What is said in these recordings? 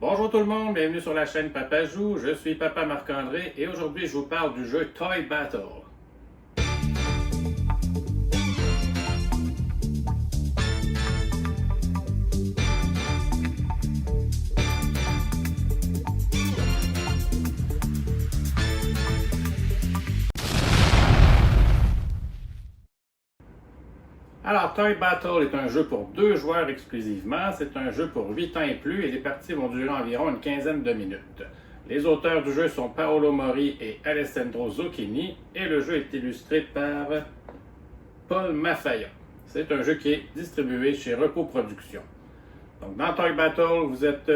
Bonjour tout le monde, bienvenue sur la chaîne Papa Joue, je suis Papa Marc-André et aujourd'hui je vous parle du jeu Toy Battle. Alors, Toy Battle est un jeu pour 2 joueurs exclusivement. C'est un jeu pour 8 ans et plus et les parties vont durer environ une quinzaine de minutes. Les auteurs du jeu sont Paolo Mori et Alessandro Zucchini et le jeu est illustré par Paul Mafaya. C'est un jeu qui est distribué chez Repos Productions. Donc, dans Toy Battle, vous êtes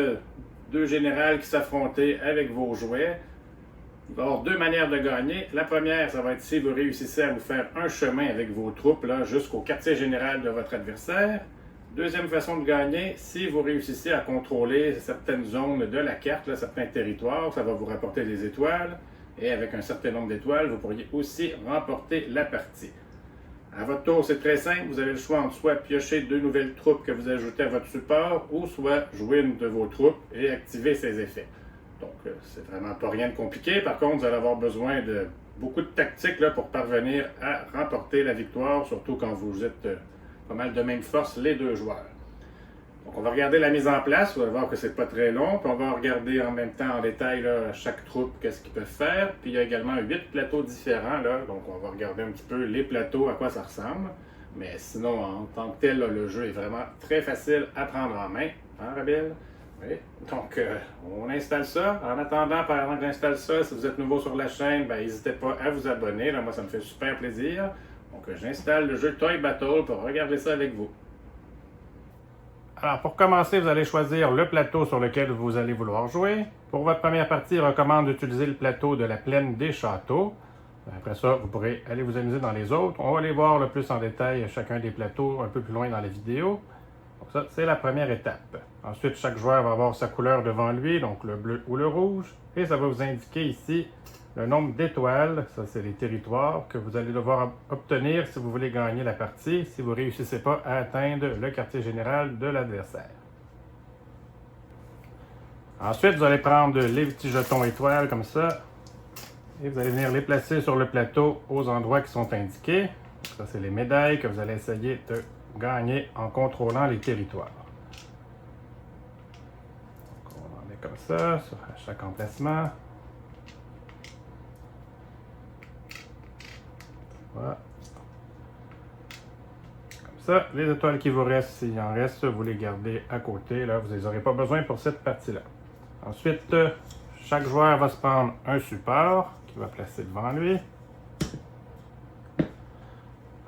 deux générales qui s'affrontent avec vos jouets. Il va y avoir 2 manières de gagner. La première, ça va être si vous réussissez à vous faire un chemin avec vos troupes jusqu'au quartier général de votre adversaire. Deuxième façon de gagner, si vous réussissez à contrôler certaines zones de la carte, certains territoires, ça va vous rapporter des étoiles. Et avec un certain nombre d'étoiles, vous pourriez aussi remporter la partie. À votre tour, c'est très simple. Vous avez le choix entre soit piocher 2 nouvelles troupes que vous ajoutez à votre support, ou soit jouer une de vos troupes et activer ses effets. Donc, c'est vraiment pas rien de compliqué. Par contre, vous allez avoir besoin de beaucoup de tactiques pour parvenir à remporter la victoire, surtout quand vous êtes pas mal de même force, les 2 joueurs. Donc, on va regarder la mise en place. Vous allez voir que c'est pas très long. Puis on va regarder en même temps en détail chaque troupe, qu'est-ce qu'ils peuvent faire. Puis il y a également 8 plateaux différents. Donc, on va regarder un petit peu les plateaux, à quoi ça ressemble. Mais sinon, en tant que tel, le jeu est vraiment très facile à prendre en main. Hein, Rebelle? Oui. Donc, on installe ça. En attendant, pendant que j'installe ça, si vous êtes nouveau sur la chaîne, n'hésitez pas à vous abonner. Moi, ça me fait super plaisir. Donc, j'installe le jeu Toy Battle pour regarder ça avec vous. Alors, pour commencer, vous allez choisir le plateau sur lequel vous allez vouloir jouer. Pour votre première partie, il recommande d'utiliser le plateau de la plaine des châteaux. Après ça, vous pourrez aller vous amuser dans les autres. On va aller voir le plus en détail chacun des plateaux un peu plus loin dans la vidéo. Donc ça, c'est la première étape. Ensuite, chaque joueur va avoir sa couleur devant lui, donc le bleu ou le rouge. Et ça va vous indiquer ici le nombre d'étoiles, ça c'est les territoires, que vous allez devoir obtenir si vous voulez gagner la partie, si vous ne réussissez pas à atteindre le quartier général de l'adversaire. Ensuite, vous allez prendre les petits jetons étoiles comme ça, et vous allez venir les placer sur le plateau aux endroits qui sont indiqués. Ça, c'est les médailles que vous allez essayer de gagner en contrôlant les territoires. Donc, on en met comme ça sur chaque emplacement. Voilà. Comme ça, les étoiles qui vous restent, s'il en reste, vous les gardez à côté. Là, vous ne les aurez pas besoin pour cette partie-là. Ensuite, chaque joueur va se prendre un support qu'il va placer devant lui.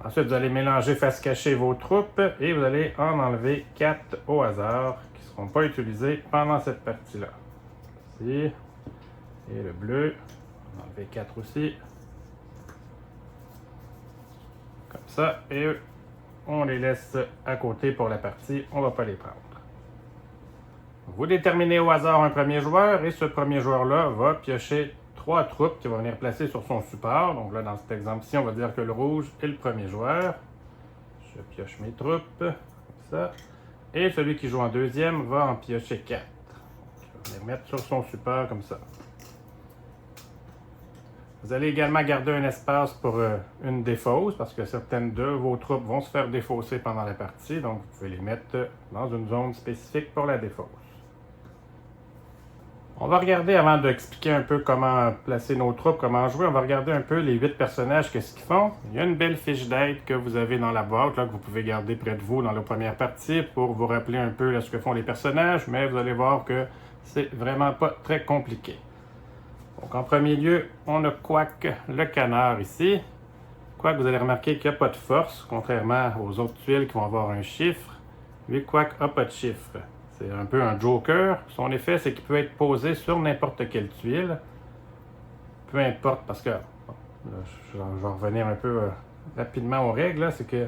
Ensuite, vous allez mélanger face cachée vos troupes et vous allez en enlever 4 au hasard qui ne seront pas utilisés pendant cette partie-là. Ici. Et le bleu, on va enlever 4 aussi. Comme ça. Et eux, on les laisse à côté pour la partie. On ne va pas les prendre. Vous déterminez au hasard un premier joueur et ce premier joueur-là va piocher 3 troupes qui vont venir placer sur son support. Donc là, dans cet exemple-ci, on va dire que le rouge est le premier joueur. Je pioche mes troupes, comme ça. Et celui qui joue en deuxième va en piocher 4. Je vais les mettre sur son support comme ça. Vous allez également garder un espace pour une défausse, parce que certaines de vos troupes vont se faire défausser pendant la partie. Donc, vous pouvez les mettre dans une zone spécifique pour la défausse. On va regarder, avant d'expliquer un peu comment placer nos troupes, comment jouer, on va regarder un peu les 8 personnages, qu'est-ce qu'ils font. Il y a une belle fiche d'aide que vous avez dans la boîte, que vous pouvez garder près de vous dans la première partie pour vous rappeler un peu ce que font les personnages, mais vous allez voir que c'est vraiment pas très compliqué. Donc en premier lieu, on a Quack le canard ici. Quack, vous allez remarquer qu'il n'y a pas de force, contrairement aux autres tuiles qui vont avoir un chiffre. Lui, Quack n'a pas de chiffre. C'est un peu un joker. Son effet, c'est qu'il peut être posé sur n'importe quelle tuile. Peu importe, parce que, bon, là, je vais revenir un peu rapidement aux règles, c'est que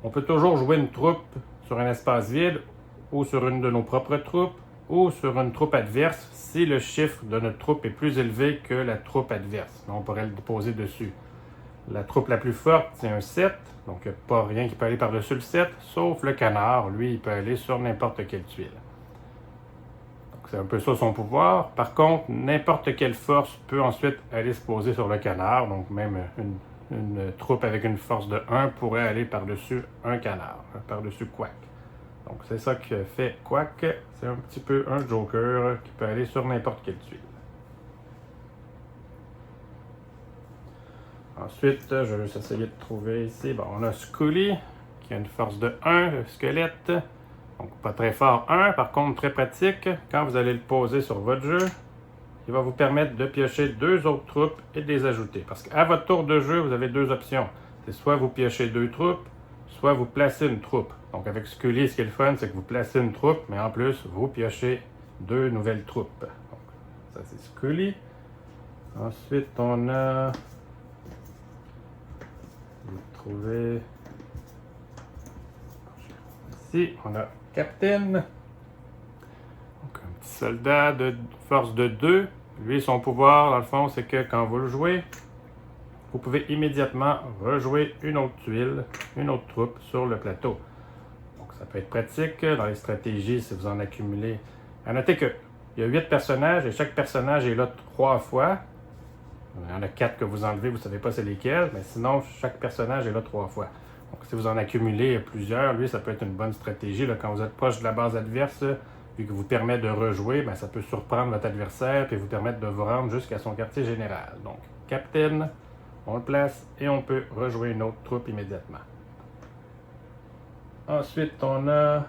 on peut toujours jouer une troupe sur un espace vide, ou sur une de nos propres troupes, ou sur une troupe adverse, si le chiffre de notre troupe est plus élevé que la troupe adverse. On pourrait le poser dessus. La troupe la plus forte, c'est un 7, donc il n'y a pas rien qui peut aller par-dessus le 7, sauf le canard. Lui, il peut aller sur n'importe quelle tuile. C'est un peu ça son pouvoir. Par contre, n'importe quelle force peut ensuite aller se poser sur le canard. Donc même une troupe avec une force de 1 pourrait aller par-dessus un canard, par-dessus Quack. Donc c'est ça que fait Quack. C'est un petit peu un joker qui peut aller sur n'importe quelle tuile. Ensuite, je vais juste essayer de trouver ici. Bon, on a Scully qui a une force de 1, le squelette. Donc pas très fort 1, par contre très pratique. Quand vous allez le poser sur votre jeu, il va vous permettre de piocher 2 autres troupes et de les ajouter. Parce qu'à votre tour de jeu, vous avez 2 options. C'est soit vous piochez 2 troupes, soit vous placez une troupe. Donc avec Scully, ce qui est le fun, c'est que vous placez une troupe, mais en plus, vous piochez 2 nouvelles troupes. Donc, ça c'est Scully. Ensuite, on a... Vous trouvez... Ici, on a Captain. Donc un petit soldat de force de 2. Lui, son pouvoir, dans le fond, c'est que quand vous le jouez, vous pouvez immédiatement rejouer une autre tuile, une autre troupe sur le plateau. Donc ça peut être pratique dans les stratégies si vous en accumulez. À noter qu'il y a 8 personnages et chaque personnage est là 3 fois. Il y en a 4 que vous enlevez, vous ne savez pas c'est lesquels, mais sinon, chaque personnage est là 3 fois. Donc si vous en accumulez plusieurs, lui, ça peut être une bonne stratégie. Là, quand vous êtes proche de la base adverse, vu que vous permet de rejouer, ben, ça peut surprendre votre adversaire et vous permettre de vous rendre jusqu'à son quartier général. Donc, Captain, on le place et on peut rejouer une autre troupe immédiatement. Ensuite, on a...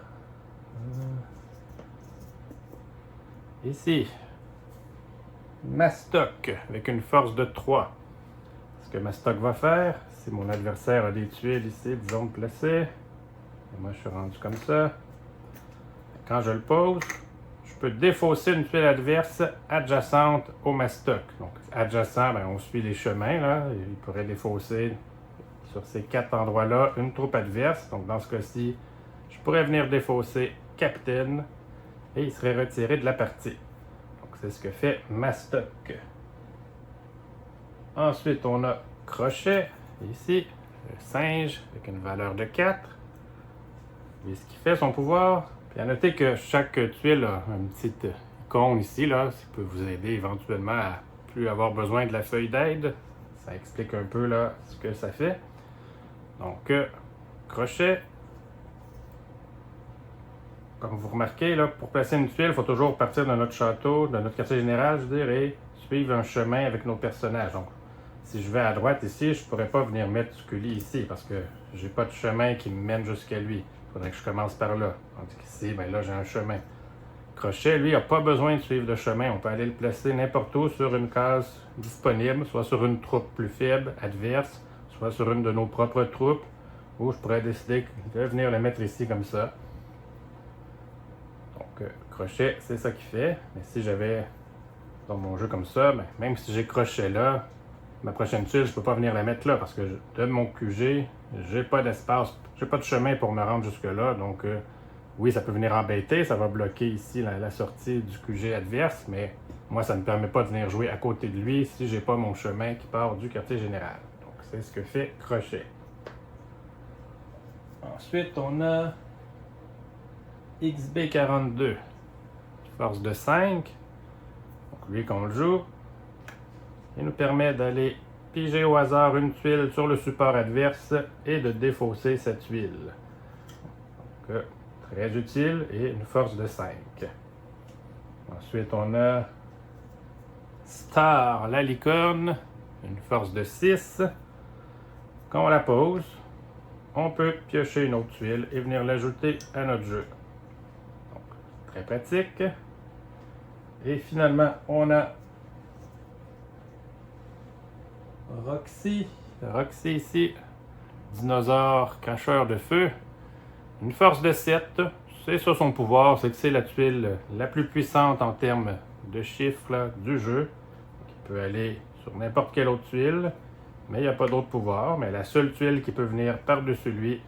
ici, Mastoc, avec une force de 3. Ce que Mastoc va faire, si mon adversaire a des tuiles ici, disons, placées, et moi je suis rendu comme ça, quand je le pose, je peux défausser une tuile adverse adjacente au Mastoc. Donc, adjacent, ben, on suit les chemins, là. Il pourrait défausser sur ces 4 endroits-là une troupe adverse. Donc, dans ce cas-ci, je pourrais venir défausser Captain et il serait retiré de la partie. C'est ce que fait Mastoc. Ensuite, on a Crochet, ici, le singe, avec une valeur de 4. Et ce qui fait son pouvoir, puis à noter que chaque tuile a une petite icône ici, là, qui peut vous aider éventuellement à plus avoir besoin de la feuille d'aide. Ça explique un peu là, ce que ça fait. Donc, Crochet. Comme vous remarquez, là, pour placer une tuile, il faut toujours partir de notre château, de notre quartier général, je dirais, et suivre un chemin avec nos personnages. Donc, si je vais à droite ici, je ne pourrais pas venir mettre Scully ici parce que j'ai pas de chemin qui me mène jusqu'à lui. Il faudrait que je commence par là. Tandis qu'ici, ben là, j'ai un chemin. Crochet, lui, n'a pas besoin de suivre de chemin. On peut aller le placer n'importe où sur une case disponible, soit sur une troupe plus faible, adverse, soit sur une de nos propres troupes, ou je pourrais décider de venir le mettre ici comme ça. Donc, Crochet, c'est ça qu'il fait. Mais si j'avais dans mon jeu comme ça, ben, même si j'ai Crochet là, ma prochaine tuile, je ne peux pas venir la mettre là parce que de mon QG, j'ai pas d'espace, j'ai pas de chemin pour me rendre jusque-là. Donc, oui, ça peut venir embêter, ça va bloquer ici la sortie du QG adverse, mais moi, ça ne me permet pas de venir jouer à côté de lui si j'ai pas mon chemin qui part du quartier général. Donc, c'est ce que fait Crochet. Ensuite, on a XB42, force de 5. Donc lui, quand on le joue, il nous permet d'aller piger au hasard une tuile sur le support adverse et de défausser cette tuile. Donc, très utile et une force de 5. Ensuite, on a Star, la licorne, une force de 6. Quand on la pose, on peut piocher une autre tuile et venir l'ajouter à notre jeu. Donc, très pratique. Et finalement, on a Roxy. Roxy ici, dinosaure cracheur de feu. Une force de 7. C'est ça son pouvoir, c'est que c'est la tuile la plus puissante en termes de chiffres là, du jeu. Qui peut aller sur n'importe quelle autre tuile. Mais il n'y a pas d'autre pouvoir. Mais la seule tuile qui peut venir par-dessus lui,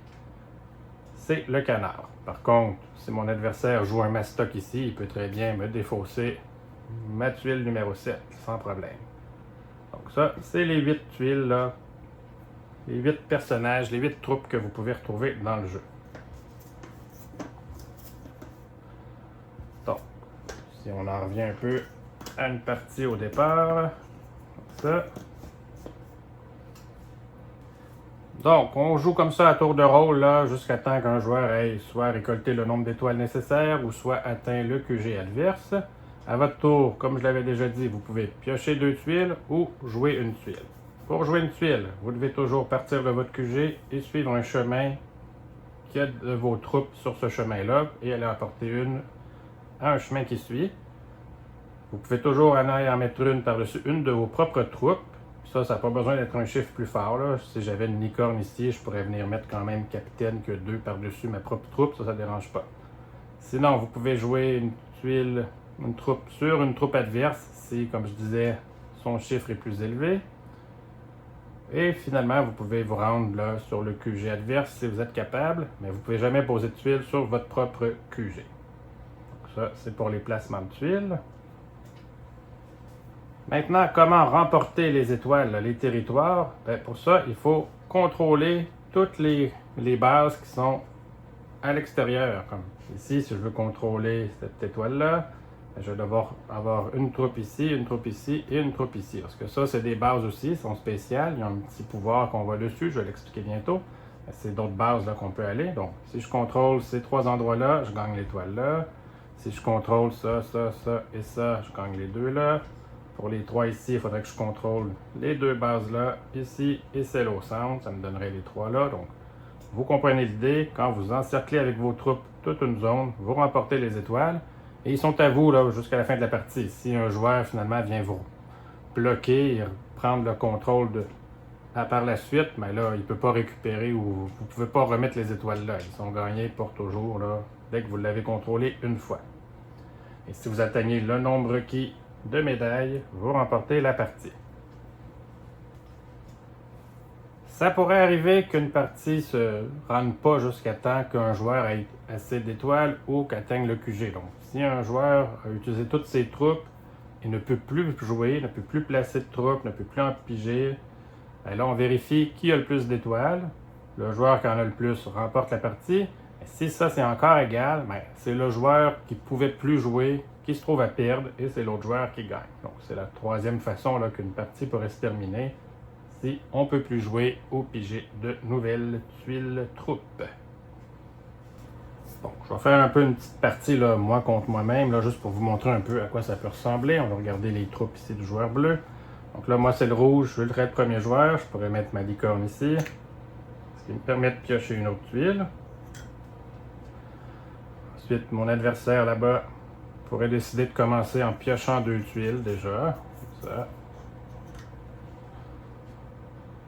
c'est le canard. Par contre, si mon adversaire joue un Mastoc ici, il peut très bien me défausser ma tuile numéro 7, sans problème. Donc ça, c'est les 8 tuiles, là, les 8 personnages, les 8 troupes que vous pouvez retrouver dans le jeu. Donc, Si on en revient un peu à une partie au départ, comme ça. Donc, on joue comme ça à tour de rôle là, jusqu'à temps qu'un joueur ait soit récolté le nombre d'étoiles nécessaires ou soit atteint le QG adverse. À votre tour, comme je l'avais déjà dit, vous pouvez piocher 2 tuiles ou jouer une tuile. Pour jouer une tuile, vous devez toujours partir de votre QG et suivre un chemin qui a de vos troupes sur ce chemin-là et aller en porter une à un chemin qui suit. Vous pouvez toujours aller en mettre une par-dessus une de vos propres troupes. Ça n'a pas besoin d'être un chiffre plus fort. Là. Si j'avais une licorne ici, je pourrais venir mettre quand même capitaine que 2 par-dessus ma propre troupe. Ça ne dérange pas. Sinon, vous pouvez jouer une tuile, une troupe sur une troupe adverse si, comme je disais, son chiffre est plus élevé. Et finalement, vous pouvez vous rendre là, sur le QG adverse si vous êtes capable, mais vous ne pouvez jamais poser de tuiles sur votre propre QG. Donc ça, c'est pour les placements de tuiles. Maintenant, comment remporter les étoiles, les territoires? Bien, pour ça, il faut contrôler toutes les bases qui sont à l'extérieur. Comme ici, si je veux contrôler cette étoile-là, je vais devoir avoir une troupe ici et une troupe ici. Parce que ça, c'est des bases aussi, elles sont spéciales. Ils ont un petit pouvoir qu'on voit dessus, je vais l'expliquer bientôt. C'est d'autres bases là qu'on peut aller. Donc, si je contrôle ces 3 endroits-là, je gagne l'étoile là. Si je contrôle ça, ça, ça et ça, je gagne les 2 là. Pour les 3 ici, il faudrait que je contrôle les 2 bases là, ici et celle au centre. Ça me donnerait les 3 là. Donc, vous comprenez l'idée. Quand vous encerclez avec vos troupes toute une zone, vous remportez les étoiles. Et ils sont à vous là jusqu'à la fin de la partie. Si un joueur finalement vient vous bloquer et prendre le contrôle par la suite, mais là, il ne peut pas récupérer ou vous ne pouvez pas remettre les étoiles là. Ils sont gagnés pour toujours là, dès que vous l'avez contrôlé une fois. Et si vous atteignez le nombre requis de médailles, vous remportez la partie. Ça pourrait arriver qu'une partie se rende pas jusqu'à temps qu'un joueur ait assez d'étoiles ou qu'atteigne le QG. Donc, si un joueur a utilisé toutes ses troupes et ne peut plus jouer, ne peut plus placer de troupes, ne peut plus en piger, là, on vérifie qui a le plus d'étoiles. Le joueur qui en a le plus remporte la partie. Et si ça, c'est encore égal, c'est le joueur qui ne pouvait plus jouer qui se trouve à perdre et c'est l'autre joueur qui gagne. Donc, c'est la troisième façon là, qu'une partie pourrait se terminer si on ne peut plus jouer ou piger de nouvelles tuiles troupes. Bon, je vais faire un peu une petite partie, là, moi contre moi-même, là, juste pour vous montrer un peu à quoi ça peut ressembler. On va regarder les troupes ici du joueur bleu. Donc là, moi, c'est le rouge, je veux le trait de premier joueur. Je pourrais mettre ma licorne ici, ce qui me permet de piocher une autre tuile. Ensuite, mon adversaire là-bas pourrait décider de commencer en piochant 2 tuiles déjà, comme ça.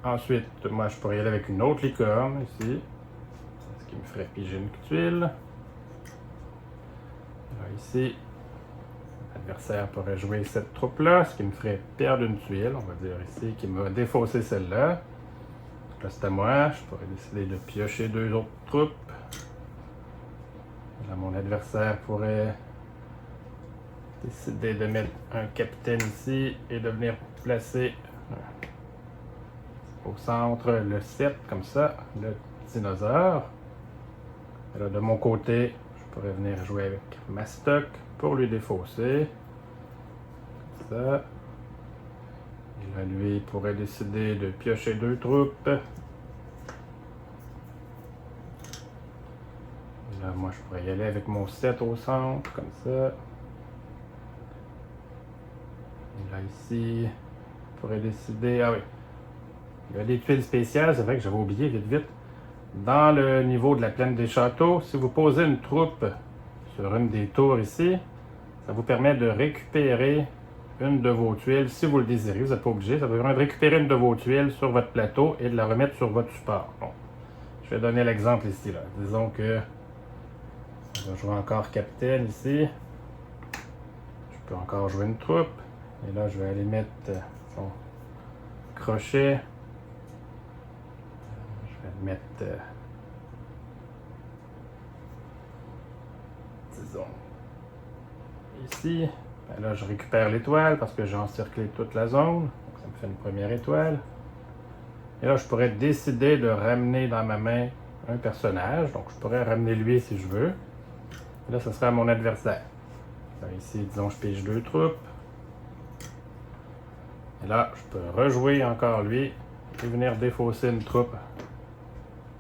Ensuite, moi, je pourrais y aller avec une autre licorne ici, ce qui me ferait piger une tuile. Là, ici, l'adversaire pourrait jouer cette troupe-là, ce qui me ferait perdre une tuile, on va dire ici, qui m'a défaussé celle-là. Là, c'est à moi, je pourrais décider de piocher 2 autres troupes. Là, mon adversaire pourrait décider de mettre un capitaine ici et de venir placer au centre le 7, comme ça, le dinosaure. Et là, de mon côté, je pourrais venir jouer avec ma stock pour lui défausser. Comme ça. Et là, lui, il pourrait décider de piocher 2 troupes. Et là, moi, je pourrais y aller avec mon 7 au centre, comme ça. Et là, ici, je pourrais décider... Ah oui, il y a des tuiles spéciales, c'est vrai que j'avais oublié vite. Dans le niveau de la plaine des châteaux, si vous posez une troupe sur une des tours ici, ça vous permet de récupérer une de vos tuiles si vous le désirez. Vous n'êtes pas obligé. Ça vous permet de récupérer une de vos tuiles sur votre plateau et de la remettre sur votre support. Bon, je vais donner l'exemple ici. Là. Disons que je vais jouer encore capitaine ici. Je peux encore jouer une troupe. Et là, je vais aller mettre son crochet. Mettre, disons, ici. Ben là, je récupère l'étoile parce que j'ai encerclé toute la zone. Donc, ça me fait une première étoile. Et là, je pourrais décider de ramener dans ma main un personnage. Donc, je pourrais ramener lui si je veux. Et là, ce serait à mon adversaire. Là, ici, disons, je pige 2 troupes. Et là, je peux rejouer encore lui et venir défausser une troupe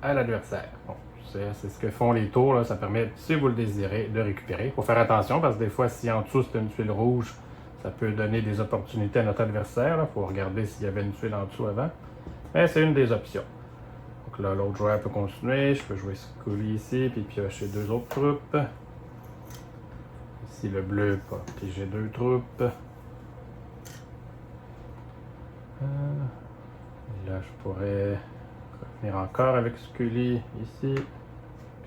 à l'adversaire. Bon, c'est ce que font les tours, là. Ça permet, si vous le désirez, de récupérer. Il faut faire attention parce que des fois, si en dessous c'est une tuile rouge, ça peut donner des opportunités à notre adversaire. Il faut regarder s'il y avait une tuile en dessous avant. Mais c'est une des options. Donc là, l'autre joueur peut continuer. Je peux jouer Scully ici, puis piocher 2 autres troupes. Ici, le bleu peut piger 2 troupes. Et là, je pourrais revenir encore avec Scully ici.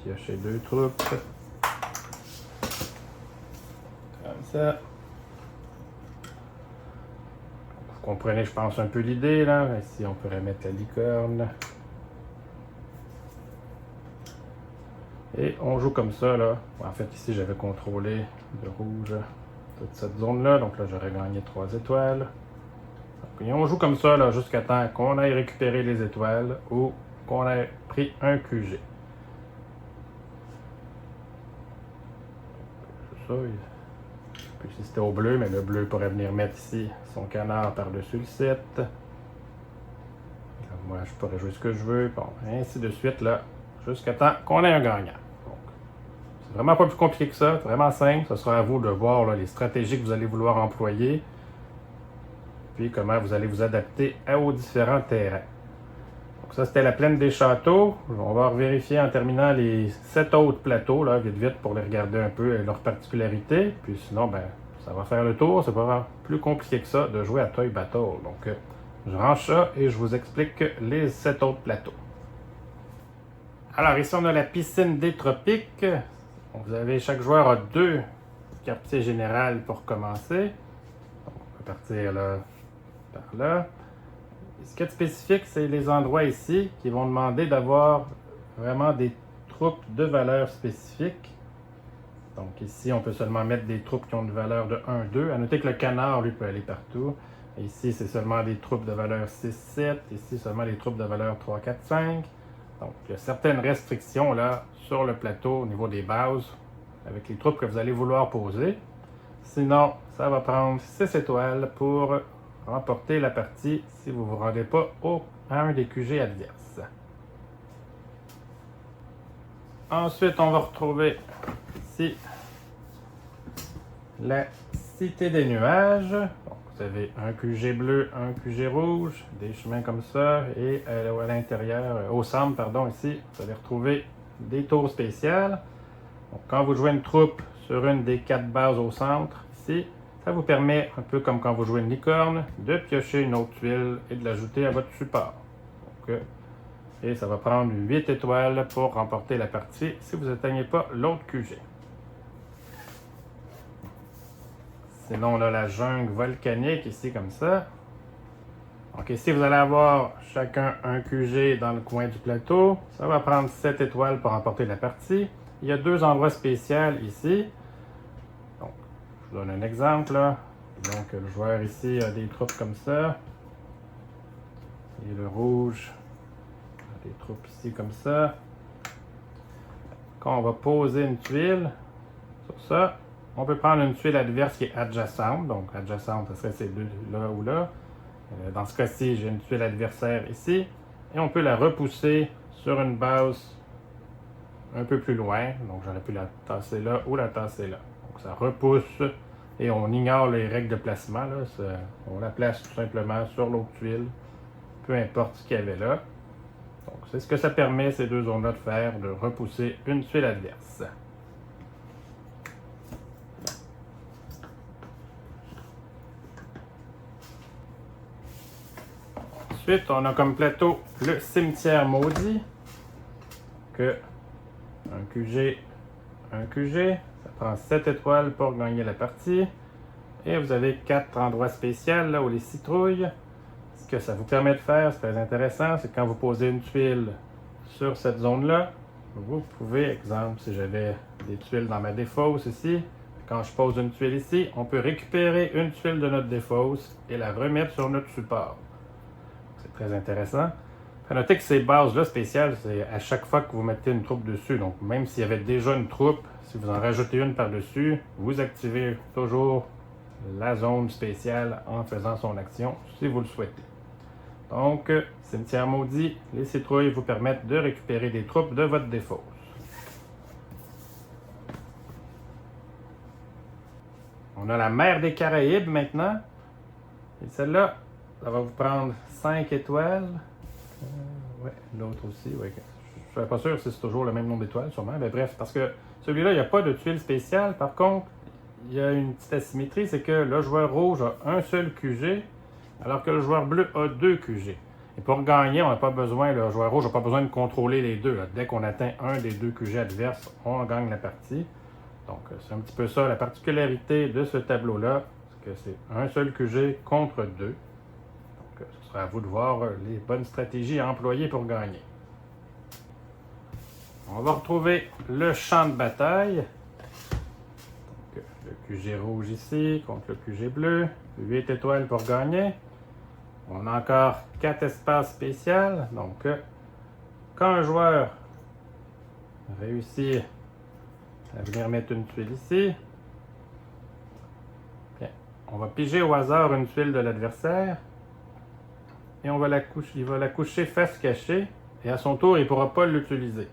Piocher 2 troupes. Comme ça. Vous comprenez, je pense, un peu l'idée, là. Ici, on pourrait mettre la licorne. Et on joue comme ça, là. En fait, ici, j'avais contrôlé de rouge toute cette zone-là. Donc là, j'aurais gagné 3 étoiles. Donc, et on joue comme ça, là, jusqu'à temps qu'on aille récupérer les étoiles ou qu'on ait pris un QG. C'est ça. Puis ici, c'était au bleu, mais le bleu pourrait venir mettre ici son canard par-dessus le 7. Moi, je pourrais jouer ce que je veux. Bon, ainsi de suite, là, jusqu'à temps qu'on ait un gagnant. Donc, c'est vraiment pas plus compliqué que ça. C'est vraiment simple. Ce sera à vous de voir là, les stratégies que vous allez vouloir employer. Puis comment vous allez vous adapter aux différents terrains. Donc ça, c'était la plaine des châteaux. On va vérifier en terminant les 7 autres plateaux, là, vite vite, pour les regarder un peu leurs particularités. Puis sinon, ben, ça va faire le tour. C'est pas plus compliqué que ça de jouer à Toy Battle. Donc, je range ça et je vous explique les 7 autres plateaux. Alors ici, on a la piscine des tropiques. Vous avez, chaque joueur a 2 quartiers généraux pour commencer. Donc, on peut partir là, par là. Ce qui est spécifique, c'est les endroits ici qui vont demander d'avoir vraiment des troupes de valeur spécifique. Donc ici, on peut seulement mettre des troupes qui ont une valeur de 1, 2. À noter que le canard, lui, peut aller partout. Et ici, c'est seulement des troupes de valeur 6, 7. Ici, seulement des troupes de valeur 3, 4, 5. Donc, il y a certaines restrictions là sur le plateau au niveau des bases avec les troupes que vous allez vouloir poser. Sinon, ça va prendre 6 étoiles pour remporter la partie si vous ne vous rendez pas à un des QG adverses. Ensuite, on va retrouver ici la Cité des Nuages. Donc, vous avez un QG bleu, un QG rouge, des chemins comme ça, et à l'intérieur, au centre, pardon, ici, vous allez retrouver des tours spéciales. Donc, quand vous jouez une troupe sur une des 4 bases au centre, ici, ça vous permet, un peu comme quand vous jouez une licorne, de piocher une autre tuile et de l'ajouter à votre support. Donc, et ça va prendre 8 étoiles pour remporter la partie si vous n'atteignez pas l'autre QG. Sinon, on a la jungle volcanique ici comme ça. Donc ici, vous allez avoir chacun un QG dans le coin du plateau. Ça va prendre 7 étoiles pour remporter la partie. Il y a 2 endroits spéciaux ici. Donc, je vous donne un exemple. Là. Donc, le joueur ici a des troupes comme ça. Et le rouge a des troupes ici comme ça. Quand on va poser une tuile sur ça, on peut prendre une tuile adverse qui est adjacente. Donc, adjacente, ce serait ces deux là ou là. Dans ce cas-ci, j'ai une tuile adversaire ici. Et on peut la repousser sur une base un peu plus loin. Donc, j'aurais pu la tasser là ou la tasser là. Donc, ça repousse et on ignore les règles de placement. Là. On la place tout simplement sur l'autre tuile, peu importe ce qu'il y avait là. Donc, c'est ce que ça permet, ces 2 zones-là, de faire, de repousser une tuile adverse. Ensuite, on a comme plateau le cimetière maudit. Que un QG, ça prend 7 étoiles pour gagner la partie. Et vous avez 4 endroits spéciaux là où les citrouilles. Ce que ça vous permet de faire, c'est très intéressant, c'est quand vous posez une tuile sur cette zone-là, vous pouvez, exemple, si j'avais des tuiles dans ma défausse ici, quand je pose une tuile ici, on peut récupérer une tuile de notre défausse et la remettre sur notre support. C'est très intéressant. Notez que ces bases-là spéciales, c'est à chaque fois que vous mettez une troupe dessus. Donc, même s'il y avait déjà une troupe, si vous en rajoutez une par-dessus, vous activez toujours la zone spéciale en faisant son action, si vous le souhaitez. Donc, Cimetière Maudit, les citrouilles vous permettent de récupérer des troupes de votre défausse. On a la mer des Caraïbes maintenant. Et celle-là, ça va vous prendre 5 étoiles. Ouais, l'autre aussi. Ouais. Je ne suis pas sûr si c'est toujours le même nombre d'étoiles, sûrement. Mais bref, parce que celui-là, il n'y a pas de tuile spéciale. Par contre, il y a une petite asymétrie, c'est que le joueur rouge a un seul QG, alors que le joueur bleu a 2 QG. Et pour gagner, on n'a pas besoin, le joueur rouge n'a pas besoin de contrôler les deux. Là. Dès qu'on atteint un des 2 QG adverses, on gagne la partie. Donc, c'est un petit peu ça, la particularité de ce tableau-là, c'est que c'est un seul QG contre 2. Donc, ce sera à vous de voir les bonnes stratégies à employer pour gagner. On va retrouver le champ de bataille. Donc, le QG rouge ici contre le QG bleu. 8 étoiles pour gagner. On a encore 4 espaces spéciaux. Donc, quand un joueur réussit à venir mettre une tuile ici, bien, on va piger au hasard une tuile de l'adversaire. Et on va il va la coucher face cachée. Et à son tour, il ne pourra pas l'utiliser.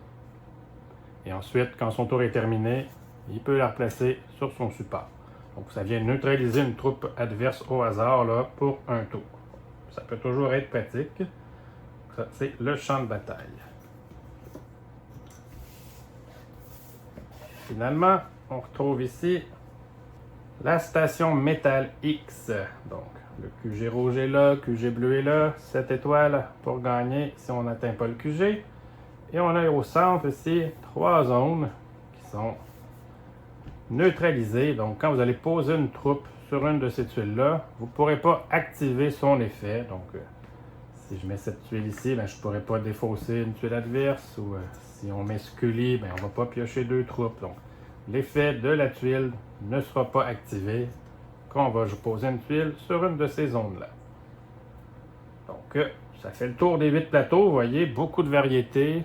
Et ensuite, quand son tour est terminé, il peut la replacer sur son support. Donc, ça vient neutraliser une troupe adverse au hasard là, pour un tour. Ça peut toujours être pratique. Ça, c'est le champ de bataille. Finalement, on retrouve ici la station Métal X. Donc, le QG rouge est là, QG bleu est là, 7 étoiles pour gagner si on n'atteint pas le QG. Et on a au centre ici 3 zones qui sont neutralisées. Donc, quand vous allez poser une troupe sur une de ces tuiles-là, vous ne pourrez pas activer son effet. Donc, si je mets cette tuile ici, ben, je ne pourrai pas défausser une tuile adverse. Ou si on met Scully, ben, on ne va pas piocher 2 troupes. Donc, l'effet de la tuile ne sera pas activé quand on va poser une tuile sur une de ces zones-là. Donc, ça fait le tour des 8 plateaux. Vous voyez, beaucoup de variétés.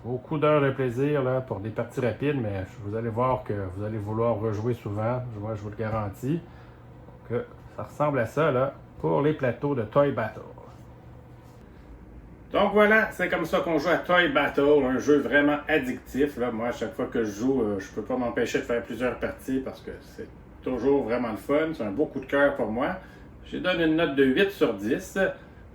Beaucoup d'heures de plaisir là, pour des parties rapides, mais vous allez voir que vous allez vouloir rejouer souvent, moi je vous le garantis. Donc, ça ressemble à ça là, pour les plateaux de Toy Battle. Donc voilà, c'est comme ça qu'on joue à Toy Battle, un jeu vraiment addictif. Là. Moi, à chaque fois que je joue, je peux pas m'empêcher de faire plusieurs parties parce que c'est toujours vraiment le fun. C'est un beau coup de cœur pour moi. Je donne une note de 8 sur 10.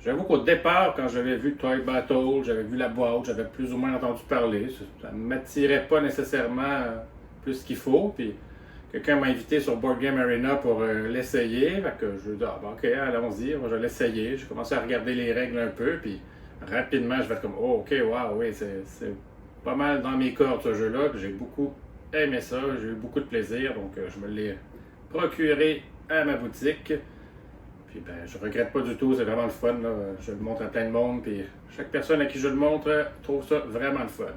J'avoue qu'au départ, quand j'avais vu Toy Battle, j'avais vu la boîte, j'avais plus ou moins entendu parler. Ça ne m'attirait pas nécessairement plus qu'il faut. Puis quelqu'un m'a invité sur Board Game Arena pour l'essayer. Fait que je dis, ok, allons-y, je vais l'essayer. J'ai commencé à regarder les règles un peu. Puis rapidement, je vais être comme, oh, ok, wow, oui, c'est pas mal dans mes cordes ce jeu-là. J'ai beaucoup aimé ça, j'ai eu beaucoup de plaisir. Donc je me l'ai procuré à ma boutique. Puis ben, je regrette pas du tout, c'est vraiment le fun. Là. Je le montre à plein de monde, puis chaque personne à qui je le montre trouve ça vraiment le fun.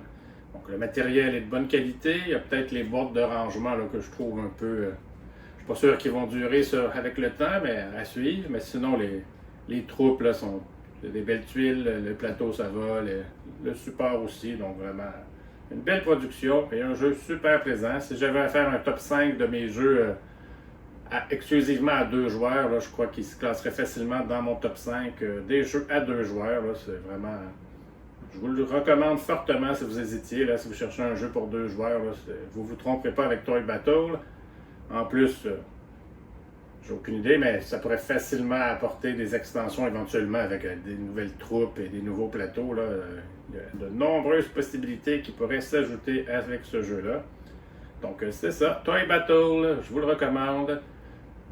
Donc le matériel est de bonne qualité. Il y a peut-être les boîtes de rangement là, que je trouve un peu... je suis pas sûr qu'ils vont durer ça avec le temps, mais à suivre. Mais sinon, les troupes là, sont des belles tuiles, le plateau ça va, le support aussi. Donc vraiment, une belle production et un jeu super plaisant. Si j'avais à faire un top 5 de mes jeux... exclusivement à 2 joueurs, là, je crois qu'il se classerait facilement dans mon top 5 des jeux à 2 joueurs. C'est vraiment... Je vous le recommande fortement si vous hésitiez, là, si vous cherchez un jeu pour 2 joueurs. Là, vous ne vous tromperez pas avec Toy Battle. En plus, j'ai aucune idée, mais ça pourrait facilement apporter des extensions éventuellement avec des nouvelles troupes et des nouveaux plateaux. Là. Il y a de nombreuses possibilités qui pourraient s'ajouter avec ce jeu-là. Donc c'est ça, Toy Battle, je vous le recommande.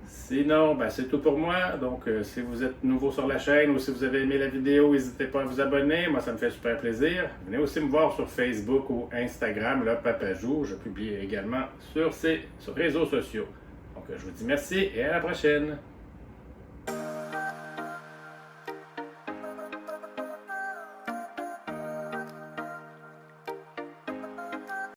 Sinon, ben, c'est tout pour moi. Donc, si vous êtes nouveau sur la chaîne ou si vous avez aimé la vidéo, n'hésitez pas à vous abonner. Moi, ça me fait super plaisir. Venez aussi me voir sur Facebook ou Instagram, là, Papa Joue. Je publie également sur ces réseaux sociaux. Donc, je vous dis merci et à la prochaine.